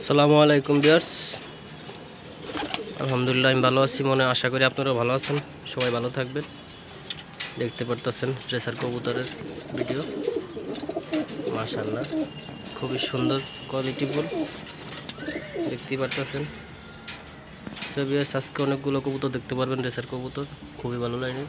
আসসালামু আলাইকুম ভিউয়ার্স, আলহামদুলিল্লাহ আমি ভালো আছি। আশা করি আপনারাও ভালো আছেন। সবাই ভালো থাকবেন। দেখতে পারতেছেন রেসার কবুতরের ভিডিও, মাশাআল্লাহ খুবই সুন্দর কোয়ালিটিফুল দেখতেই পারতেছেন। সো ভিউয়ার্স, আজকে অনেকগুলো কবুতর দেখতে পারবেন, রেসার কবুতর খুবই ভালো লাগে।